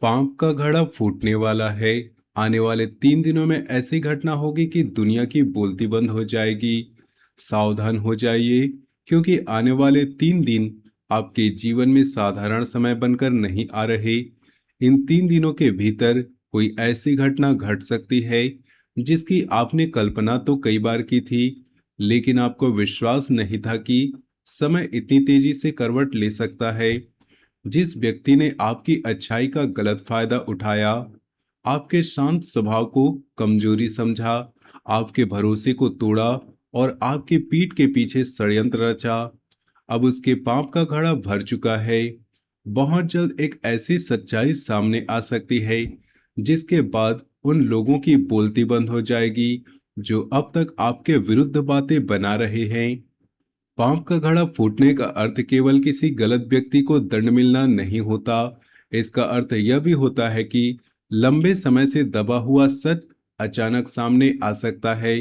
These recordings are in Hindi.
पाप का घड़ा फूटने वाला है। आने वाले 3 दिनों में ऐसी घटना होगी कि दुनिया की बोलती बंद हो जाएगी। सावधान हो जाइए, क्योंकि आने वाले 3 दिन आपके जीवन में साधारण समय बनकर नहीं आ रहे। इन 3 दिनों के भीतर कोई ऐसी घटना घट सकती है जिसकी आपने कल्पना तो कई बार की थी, लेकिन आपको विश्वास नहीं था कि समय इतनी तेजी से करवट ले सकता है। जिस व्यक्ति ने आपकी अच्छाई का गलत फायदा उठाया, आपके शांत स्वभाव को कमजोरी समझा, आपके भरोसे को तोड़ा और आपकी पीठ के पीछे षड्यंत्र रचा, अब उसके पाप का घड़ा भर चुका है। बहुत जल्द एक ऐसी सच्चाई सामने आ सकती है जिसके बाद उन लोगों की बोलती बंद हो जाएगी जो अब तक आपके विरुद्ध बातें बना रहे हैं। पाप का घड़ा फूटने का अर्थ केवल किसी गलत व्यक्ति को दंड मिलना नहीं होता। इसका अर्थ यह भी होता है कि लंबे समय से दबा हुआ सच अचानक सामने आ सकता है।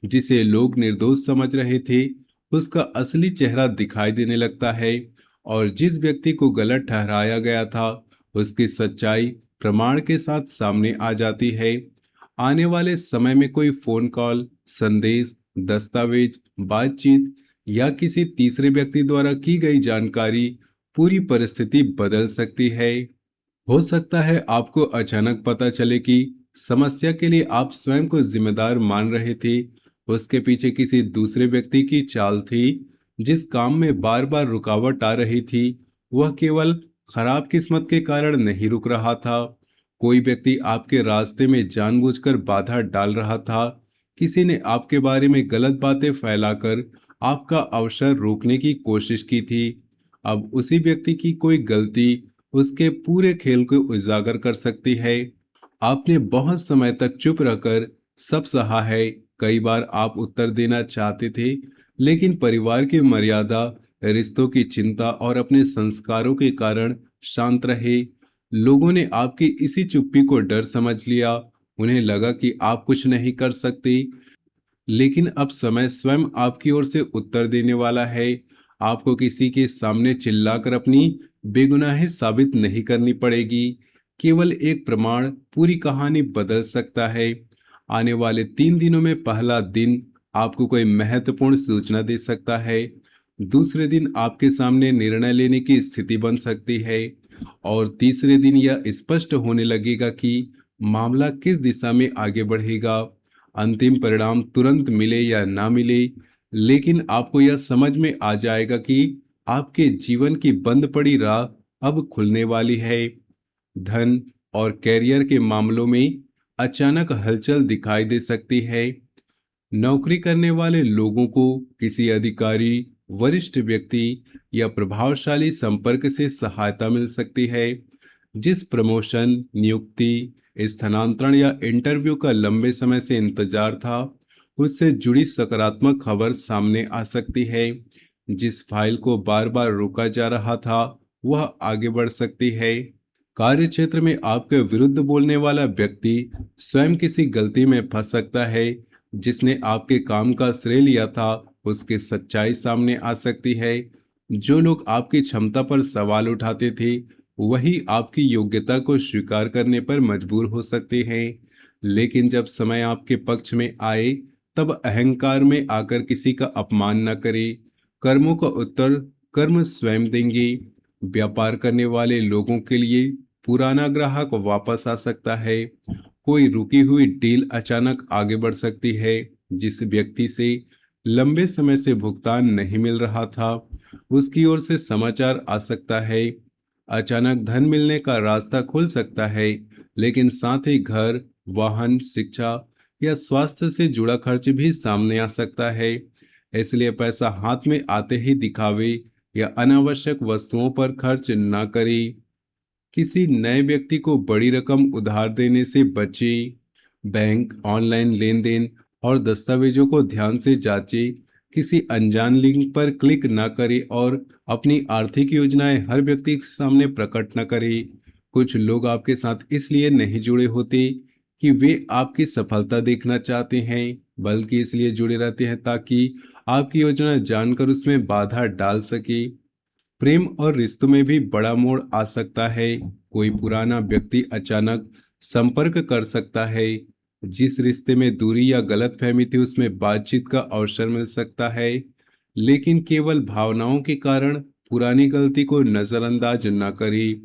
जिसे लोग निर्दोष समझ रहे थे, उसका असली चेहरा दिखाई देने लगता है। और जिस व्यक्ति को गलत ठहराया गया था, उसकी सच्चाई प्रमाण के साथ सामने आ जाती है। आने वाले समय में कोई फोन कॉल, संदेश, दस्तावेज, बातचीत या किसी तीसरे व्यक्ति द्वारा की गई जानकारी पूरी परिस्थिति बदल सकती है। हो सकता है आपको अचानक पता चले कि समस्या के लिए आप स्वयं को जिम्मेदार मान रहे थे, उसके पीछे किसी दूसरे व्यक्ति की चाल थी। जिस काम में बार बार रुकावट आ रही थी, वह केवल खराब किस्मत के कारण नहीं रुक रहा था। कोई व्यक्ति आपके रास्ते में जानबूझकर बाधा डाल रहा था। किसी ने आपके बारे में गलत बातें फैलाकर आपका अवसर रोकने की कोशिश की थी। अब उसी व्यक्ति की कोई गलती उसके पूरे खेल को उजागर कर सकती है। आपने बहुत समय तक चुप रहकर सब सहा है। कई बार आप उत्तर देना चाहते थे, लेकिन परिवार की मर्यादा, रिश्तों की चिंता और अपने संस्कारों के कारण शांत रहे। लोगों ने आपकी इसी चुप्पी को डर समझ लिया। उन्हें लगा कि आप कुछ नहीं कर सकते, लेकिन अब समय स्वयं आपकी ओर से उत्तर देने वाला है। आपको किसी के सामने चिल्लाकर अपनी बेगुनाही साबित नहीं करनी पड़ेगी। केवल एक प्रमाण पूरी कहानी बदल सकता है। आने वाले 3 दिनों में पहला दिन आपको कोई महत्वपूर्ण सूचना दे सकता है। दूसरे दिन आपके सामने निर्णय लेने की स्थिति बन सकती है। और तीसरे दिन यह स्पष्ट होने लगेगा कि मामला किस दिशा में आगे बढ़ेगा। अंतिम परिणाम तुरंत मिले या ना मिले, लेकिन आपको यह समझ में आ जाएगा कि आपके जीवन की बंद पड़ी राह अब खुलने वाली है। धन और कैरियर के मामलों में अचानक हलचल दिखाई दे सकती है। नौकरी करने वाले लोगों को किसी अधिकारी, वरिष्ठ व्यक्ति या प्रभावशाली संपर्क से सहायता मिल सकती है। जिस प्रमोशन, नियुक्ति, स्थानांतरण या इंटरव्यू का लंबे समय से इंतजार था, उससे जुड़ी सकारात्मक खबर सामने आ सकती है। जिस फाइल को बार बार रोका जा रहा था, वह आगे बढ़ सकती है। कार्य क्षेत्र में आपके विरुद्ध बोलने वाला व्यक्ति स्वयं किसी गलती में फंस सकता है। जिसने आपके काम का श्रेय लिया था, उसकी सच्चाई सामने आ सकती है। जो लोग आपकी क्षमता पर सवाल उठाते थे, वही आपकी योग्यता को स्वीकार करने पर मजबूर हो सकते हैं। लेकिन जब समय आपके पक्ष में आए, तब अहंकार में आकर किसी का अपमान न करें। कर्मों का उत्तर कर्म स्वयं देंगे। व्यापार करने वाले लोगों के लिए पुराना ग्राहक वापस आ सकता है। कोई रुकी हुई डील अचानक आगे बढ़ सकती है। जिस व्यक्ति से लंबे समय से भुगतान नहीं मिल रहा था, उसकी ओर से समाचार आ सकता है। अचानक धन मिलने का रास्ता खुल सकता है, लेकिन साथ ही घर, वाहन, शिक्षा या स्वास्थ्य से जुड़ा खर्च भी सामने आ सकता है। इसलिए पैसा हाथ में आते ही दिखावे या अनावश्यक वस्तुओं पर खर्च न करें। किसी नए व्यक्ति को बड़ी रकम उधार देने से बचें। बैंक, ऑनलाइन लेन देन और दस्तावेजों को ध्यान से जांचें। किसी अनजान लिंक पर क्लिक न करें और अपनी आर्थिक योजनाएं हर व्यक्ति के सामने प्रकट न करें। कुछ लोग आपके साथ इसलिए नहीं जुड़े होते कि वे आपकी सफलता देखना चाहते हैं, बल्कि इसलिए जुड़े रहते हैं ताकि आपकी योजना जानकर उसमें बाधा डाल सके। प्रेम और रिश्तों में भी बड़ा मोड़ आ सकता है। कोई पुराना व्यक्ति अचानक संपर्क कर सकता है। जिस रिश्ते में दूरी या गलतफहमी थी उसमें बातचीत का अवसर मिल सकता है। लेकिन केवल भावनाओं के कारण पुरानी गलती को नजरअंदाज न करें।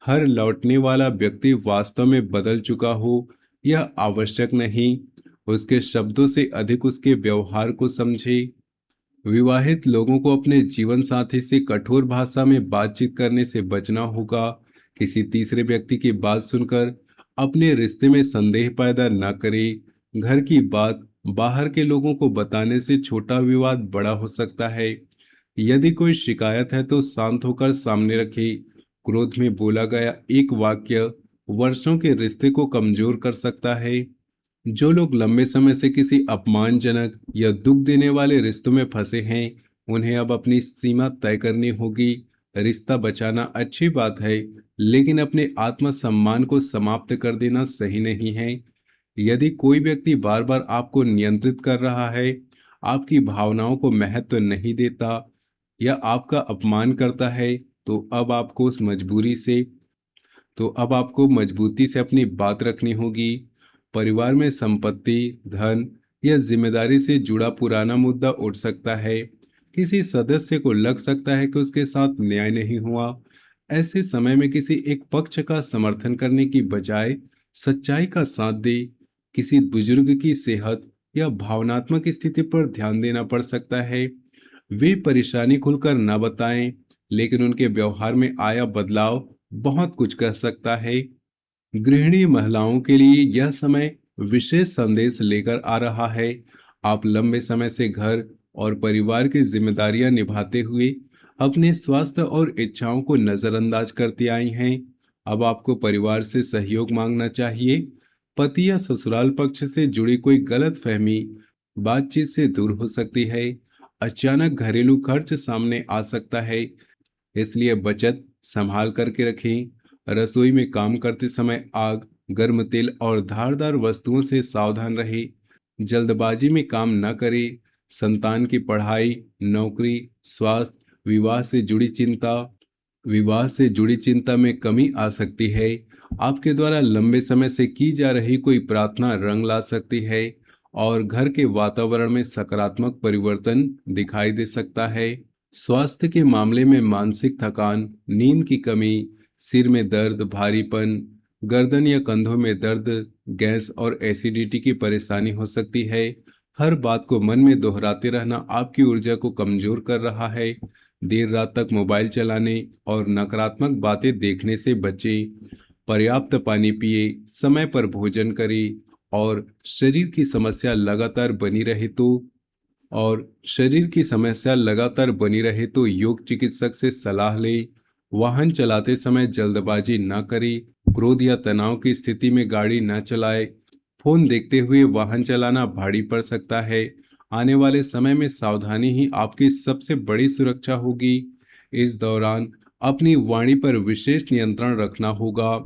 हर लौटने वाला व्यक्ति वास्तव में बदल चुका हो यह आवश्यक नहीं। उसके शब्दों से अधिक उसके व्यवहार को समझे। विवाहित लोगों को अपने जीवन साथी से कठोर भाषा में बातचीत करने से बचना होगा। किसी तीसरे व्यक्ति की बात सुनकर अपने रिश्ते में संदेह पैदा न करें। घर की बात बाहर के लोगों को बताने से छोटा विवाद बड़ा हो सकता है। यदि कोई शिकायत है तो शांत होकर सामने रखें। क्रोध में बोला गया एक वाक्य वर्षों के रिश्ते को कमजोर कर सकता है। जो लोग लंबे समय से किसी अपमानजनक या दुख देने वाले रिश्तों में फंसे हैं, उन्हें अब अपनी सीमा तय करनी होगी। रिश्ता बचाना अच्छी बात है, लेकिन अपने आत्मसम्मान को समाप्त कर देना सही नहीं है। यदि कोई व्यक्ति बार बार आपको नियंत्रित कर रहा है, आपकी भावनाओं को महत्व नहीं देता या आपका अपमान करता है, तो अब आपको मजबूती से अपनी बात रखनी होगी। परिवार में संपत्ति, धन या जिम्मेदारी से जुड़ा पुराना मुद्दा उठ सकता है। किसी सदस्य को लग सकता है कि उसके साथ न्याय नहीं हुआ। ऐसे समय में किसी एक पक्ष का समर्थन करने की बजाय सच्चाई का साथ दे। किसी बुजुर्ग की सेहत या भावनात्मक स्थिति पर ध्यान देना पड़ सकता है। वे परेशानी खुलकर न बताएं, लेकिन उनके व्यवहार में आया बदलाव बहुत कुछ कह सकता है। गृहिणी महिलाओं के लिए यह समय विशेष संदेश लेकर आ रहा है। आप लंबे समय से घर और परिवार की जिम्मेदारियां निभाते हुए अपने स्वास्थ्य और इच्छाओं को नजरअंदाज करती आई हैं। अब आपको परिवार से सहयोग मांगना चाहिए। पति या ससुराल पक्ष से जुड़ी कोई गलत फहमी बातचीत से दूर हो सकती है। अचानक घरेलू खर्च सामने आ सकता है, इसलिए बचत संभाल करके रखें। रसोई में काम करते समय आग, गर्म तेल और धारदार वस्तुओं से सावधान रहें। जल्दबाजी में काम न करें। संतान की पढ़ाई, नौकरी, स्वास्थ्य, विवाह से जुड़ी चिंता में कमी आ सकती है। आपके द्वारा लंबे समय से की जा रही कोई प्रार्थना रंग ला सकती है और घर के वातावरण में सकारात्मक परिवर्तन दिखाई दे सकता है। स्वास्थ्य के मामले में मानसिक थकान, नींद की कमी, सिर में दर्द, भारीपन, गर्दन या कंधों में दर्द, गैस और एसिडिटी की परेशानी हो सकती है। हर बात को मन में दोहराते रहना आपकी ऊर्जा को कमजोर कर रहा है। देर रात तक मोबाइल चलाने और नकारात्मक बातें देखने से बचें। पर्याप्त पानी पिए, समय पर भोजन करें और शरीर की समस्या लगातार बनी रहे तो योग चिकित्सक से सलाह लें। वाहन चलाते समय जल्दबाजी न करें। क्रोध या तनाव की स्थिति में गाड़ी न चलाएं। फोन देखते हुए वाहन चलाना भारी पड़ सकता है। आने वाले समय में सावधानी ही आपकी सबसे बड़ी सुरक्षा होगी। इस दौरान अपनी वाणी पर विशेष नियंत्रण रखना होगा।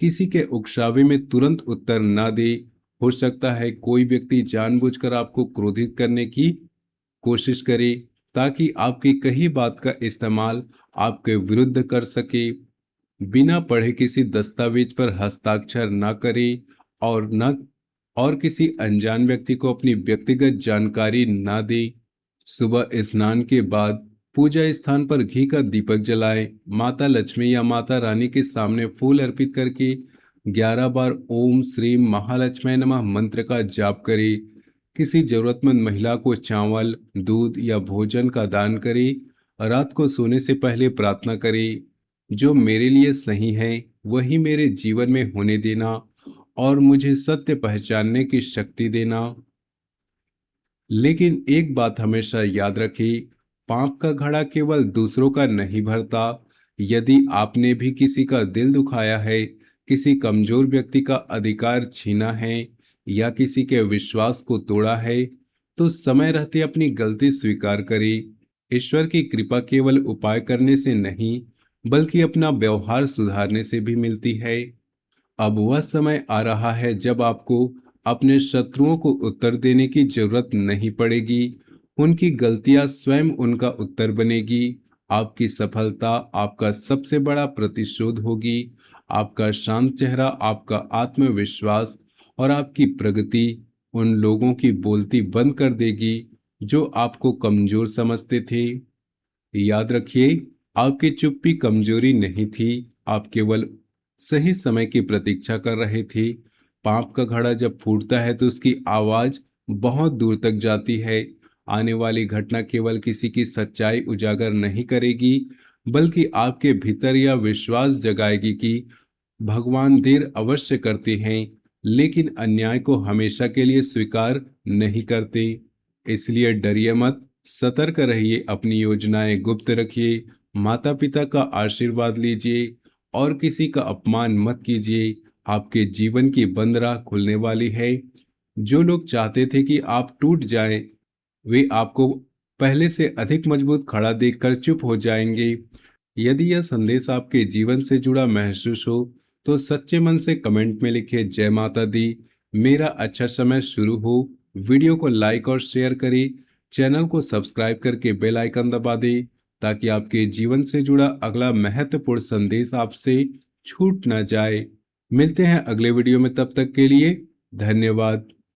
किसी के उकसावे में तुरंत उत्तर न दे। हो सकता है कोई व्यक्ति जानबूझकर आपको क्रोधित करने की कोशिश करे ताकि आपकी कही बात का इस्तेमाल आपके विरुद्ध कर सके। बिना पढ़े किसी दस्तावेज पर हस्ताक्षर न करें और किसी अनजान व्यक्ति को अपनी व्यक्तिगत जानकारी न दें। सुबह स्नान के बाद पूजा स्थान पर घी का दीपक जलाएं। माता लक्ष्मी या माता रानी के सामने फूल अर्पित करके 11 बार ओम श्री महालक्ष्मी नमः मंत्र का जाप करें। किसी जरूरतमंद महिला को चावल, दूध या भोजन का दान करें। रात को सोने से पहले प्रार्थना करें, जो मेरे लिए सही है वही मेरे जीवन में होने देना और मुझे सत्य पहचानने की शक्ति देना। लेकिन एक बात हमेशा याद रखें, पाप का घड़ा केवल दूसरों का नहीं भरता। यदि आपने भी किसी का दिल दुखाया है, किसी कमजोर व्यक्ति का अधिकार छीना है या किसी के विश्वास को तोड़ा है, तो समय रहते अपनी गलती स्वीकार करें। ईश्वर की कृपा केवल उपाय करने से नहीं, बल्कि अपना व्यवहार सुधारने से भी मिलती है। अब वह समय आ रहा है जब आपको अपने शत्रुओं को उत्तर देने की जरूरत नहीं पड़ेगी। उनकी गलतियां स्वयं उनका उत्तर बनेगी। आपकी सफलता आपका सबसे बड़ा प्रतिशोध होगी। आपका शांत चेहरा, आपका आत्मविश्वास और आपकी प्रगति उन लोगों की बोलती बंद कर देगी जो आपको कमजोर समझते थे। याद रखिए, आपकी चुप्पी कमजोरी नहीं थी, आप केवल सही समय की प्रतीक्षा कर रहे थे। पाप का घड़ा जब फूटता है तो उसकी आवाज बहुत दूर तक जाती है। आने वाली घटना केवल किसी की सच्चाई उजागर नहीं करेगी, बल्कि आपके भीतर यह विश्वास जगाएगी कि भगवान देर अवश्य करते हैं, लेकिन अन्याय को हमेशा के लिए स्वीकार नहीं करते। इसलिए डरिए मत, सतर्क रहिए, अपनी योजनाएं गुप्त रखिए, माता पिता का आशीर्वाद लीजिए और किसी का अपमान मत कीजिए। आपके जीवन की बंद राह खुलने वाली है। जो लोग चाहते थे कि आप टूट जाएं, वे आपको पहले से अधिक मजबूत खड़ा देखकर चुप हो जाएंगे। यदि यह संदेश आपके जीवन से जुड़ा महसूस हो तो सच्चे मन से कमेंट में लिखिए जय माता दी, मेरा अच्छा समय शुरू हो। वीडियो को लाइक और शेयर करें, चैनल को सब्सक्राइब करके बेल आइकन दबा दें ताकि आपके जीवन से जुड़ा अगला महत्वपूर्ण संदेश आपसे छूट ना जाए। मिलते हैं अगले वीडियो में, तब तक के लिए धन्यवाद।